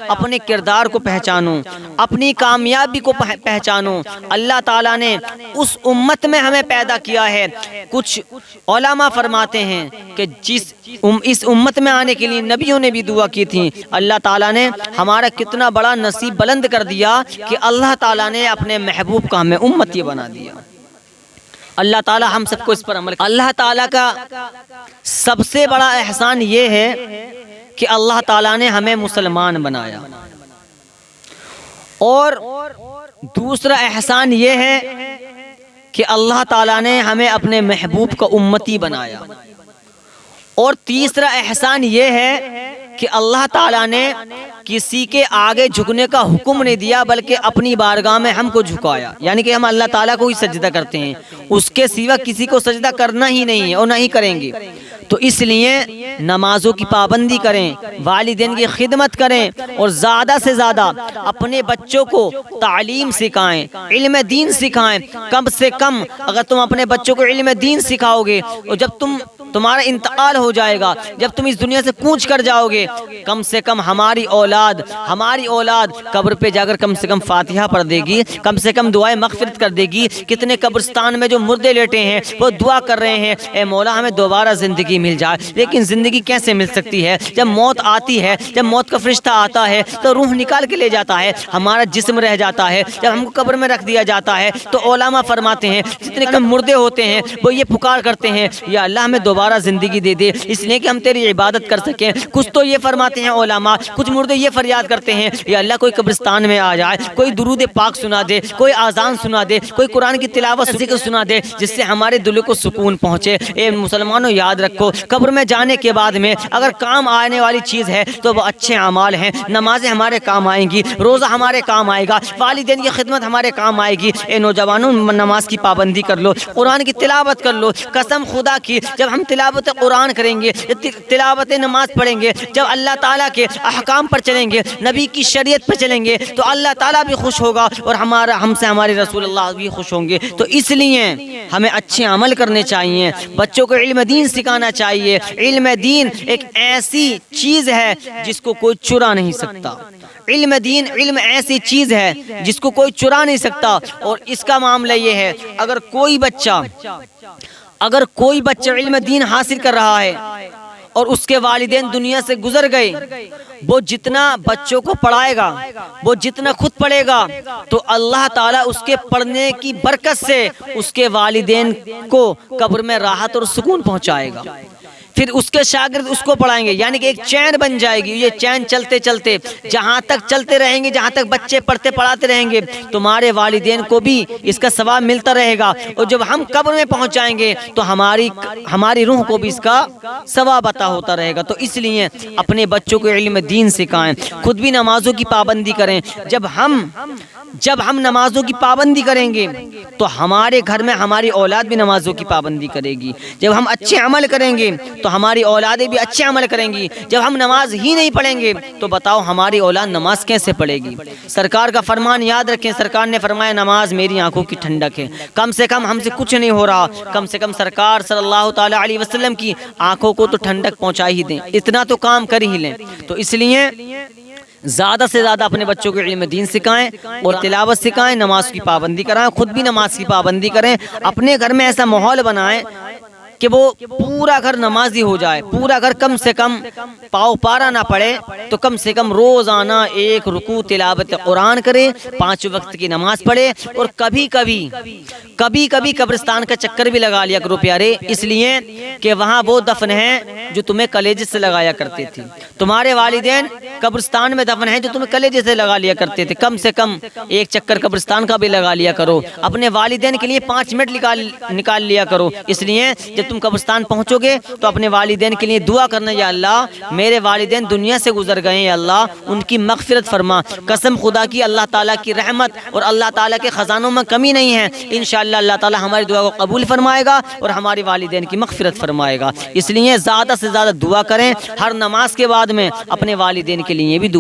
اپنے کردار کو پہچانو، اپنی کامیابی کو پہچانو۔ اللہ تعالیٰ نے اس امت میں ہمیں پیدا کیا ہے۔ کچھ علماء فرماتے ہیں کہ اس امت میں آنے کے لیے نبیوں نے بھی دعا کی تھی۔ اللہ تعالیٰ نے ہمارا کتنا بڑا نصیب بلند کر دیا کہ اللہ تعالیٰ نے اپنے محبوب کا ہمیں امتی بنا دیا۔ اللہ تعالیٰ ہم سب کو اس پر عمل۔ اللہ تعالیٰ کا سب سے بڑا احسان یہ ہے کہ اللہ تعالیٰ نے ہمیں مسلمان بنایا، اور دوسرا احسان یہ ہے کہ اللہ تعالیٰ نے ہمیں اپنے محبوب کا امتی بنایا، اور تیسرا احسان یہ ہے کہ اللہ تعالیٰ نے کسی کے آگے جھکنے کا حکم نہیں دیا، بلکہ اپنی بارگاہ میں ہم کو جھکایا، یعنی کہ ہم اللہ تعالیٰ کو ہی سجدہ کرتے ہیں، اس کے سوا کسی کو سجدہ کرنا ہی نہیں ہے اور نہ ہی کریں گے۔ تو اس لیے نمازوں کی پابندی کریں، والدین کی خدمت کریں، اور زیادہ سے زیادہ اپنے بچوں کو تعلیم سکھائیں، علم دین سکھائیں۔ کم سے کم اگر تم اپنے بچوں کو علم دین سکھاؤ گے، اور جب تمہارا انتقال ہو جائے گا، جب تم اس دنیا سے کوچ کر جاؤ گے، کم سے کم ہماری اولاد قبر پہ جا کر کم سے کم فاتحہ پڑھ دے گی، کم سے کم دعائیں مغفرت کر دے گی۔ کتنے قبرستان میں جو مردے لیٹے ہیں وہ دعا کر رہے ہیں، اے مولا ہمیں دوبارہ زندگی مل جائے۔ لیکن زندگی کیسے مل سکتی ہے؟ جب موت آتی ہے، جب موت کا فرشتہ آتا ہے تو روح نکال کے لے جاتا ہے، ہمارا جسم رہ جاتا ہے۔ جب ہم کو قبر میں رکھ دیا جاتا ہے تو علماء فرماتے ہیں جتنے کم مردے ہوتے ہیں وہ یہ پکار کرتے ہیں، یا اللہ ہمیں دوبارہ زندگی دے دے، اس لیے کہ ہم تیری عبادت کر سکیں۔ کچھ تو یہ فرماتے ہیں علماء، کچھ مردے یہ فریاد کرتے ہیں، یا اللہ کوئی قبرستان میں آ جائے، کوئی درود پاک سنا دے، کوئی اذان سنا دے، کوئی قرآن کی تلاوت ذکر سنا دے، جس سے ہمارے دل کو سکون پہنچے۔ اے مسلمانوں یاد رکھو، قبر میں جانے کے بعد میں اگر کام آنے والی چیز ہے تو وہ اچھے اعمال ہیں۔ نمازیں ہمارے کام آئیں گی، روزہ ہمارے کام آئے گا، والدین کی خدمت ہمارے کام آئے گی۔ اے نوجوانوں نماز کی پابندی کر لو، قرآن کی تلاوت کر لو۔ قسم خدا کی جب ہم تلاوت قرآن کریں گے، تلاوت نماز پڑھیں گے، جب اللہ تعالیٰ کے احکام پر چلیں گے، نبی کی شریعت پر چلیں گے، تو اللہ تعالیٰ بھی خوش ہوگا اور ہم سے ہمارے رسول اللہ بھی خوش ہوں گے۔ تو اس لیے ہمیں اچھے عمل کرنے چاہیے، بچوں کو علم دین سکھانا چاہیے۔ علم دین ایک ایسی چیز ہے جس کو کوئی چرا نہیں سکتا۔ علم ایسی چیز ہے جس کو کوئی چرا نہیں سکتا۔ اور اس کا معاملہ یہ ہے، اگر کوئی بچہ علم دین حاصل کر رہا ہے اور اس کے والدین دنیا سے گزر گئے، وہ جتنا بچوں کو پڑھائے گا، وہ جتنا خود پڑھے گا، تو اللہ تعالیٰ اس کے پڑھنے کی برکت سے اس کے والدین کو قبر میں راحت اور سکون پہنچائے گا۔ پھر اس کے شاگرد اس کو پڑھائیں گے، یعنی کہ ایک چین بن جائے گی۔ یہ چین چلتے چلتے جہاں تک چلتے رہیں گے، جہاں تک بچے پڑھتے پڑھاتے رہیں گے، تمہارے والدین کو بھی اس کا ثواب ملتا رہے گا۔ اور جب ہم قبر میں پہنچ جائیں گے تو ہماری روح کو بھی اس کا ثواب عطا ہوتا رہے گا۔ تو اس لیے اپنے بچوں کو علم دین سکھائیں، خود بھی نمازوں کی پابندی کریں۔ جب ہم نمازوں کی پابندی کریں گے تو ہمارے گھر میں ہماری اولاد بھی نمازوں کی پابندی کرے گی۔ جب ہم اچھے عمل کریں گے تو ہماری اولادیں بھی اچھے عمل کریں گی۔ جب ہم نماز ہی نہیں پڑھیں گے تو بتاؤ ہماری اولاد نماز کیسے پڑھے گی؟ سرکار کا فرمان یاد رکھیں، سرکار نے فرمایا نماز میری آنکھوں کی ٹھنڈک ہے۔ کم سے کم ہم سے کچھ نہیں ہو رہا، کم سے کم سرکار صلی اللہ تعالی علیہ وسلم کی آنکھوں کو تو ٹھنڈک پہنچا ہی دیں، اتنا تو کام کر ہی لیں۔ تو اس لیے زیادہ سے زیادہ اپنے بچوں کو علم دین سکھائیں اور تلاوت سکھائیں، نماز کی پابندی کرائیں، خود بھی نماز کی پابندی کریں۔ اپنے گھر میں ایسا ماحول بنائیں کہ وہ پورا گھر نمازی ہو جائے، پورا گھر کم سے کم پاؤ پارا نہ پڑے تو کم سے کم روزانہ ایک رکوع تلاوت قرآن کرے، 5 وقت کی نماز پڑھے، اور کبھی کبھی قبرستان کا چکر بھی لگا لیا کرو پیارے، اس لیے کہ وہاں وہ دفن ہیں جو تمہیں کلیجے سے لگایا کرتے تھے۔ تمہارے والدین قبرستان میں دفن ہیں جو تمہیں کلیجے سے لگا لیا کرتے تھے۔ کم سے کم ایک چکر قبرستان کا بھی لگا لیا کرو، اپنے والدین کے لیے 5 منٹ نکال لیا کرو۔ اس لیے جب تم قبرستان پہنچو گے تو اپنے والدین کے لیے دعا کرنا، یا اللہ میرے والدین دنیا سے گزر گئے ہیں، یا اللہ ان کی مغفرت فرما۔ قسم خدا کی اللہ تعالیٰ کی رحمت اور اللہ تعالیٰ کے خزانوں میں کمی نہیں ہے، انشاءاللہ اللہ تعالیٰ ہماری دعا کو قبول فرمائے گا اور ہمارے والدین کی مغفرت فرمائے گا۔ اس لیے زیادہ سے زیادہ دعا کریں، ہر نماز کے بعد میں اپنے والدین کے لیے بھی دعا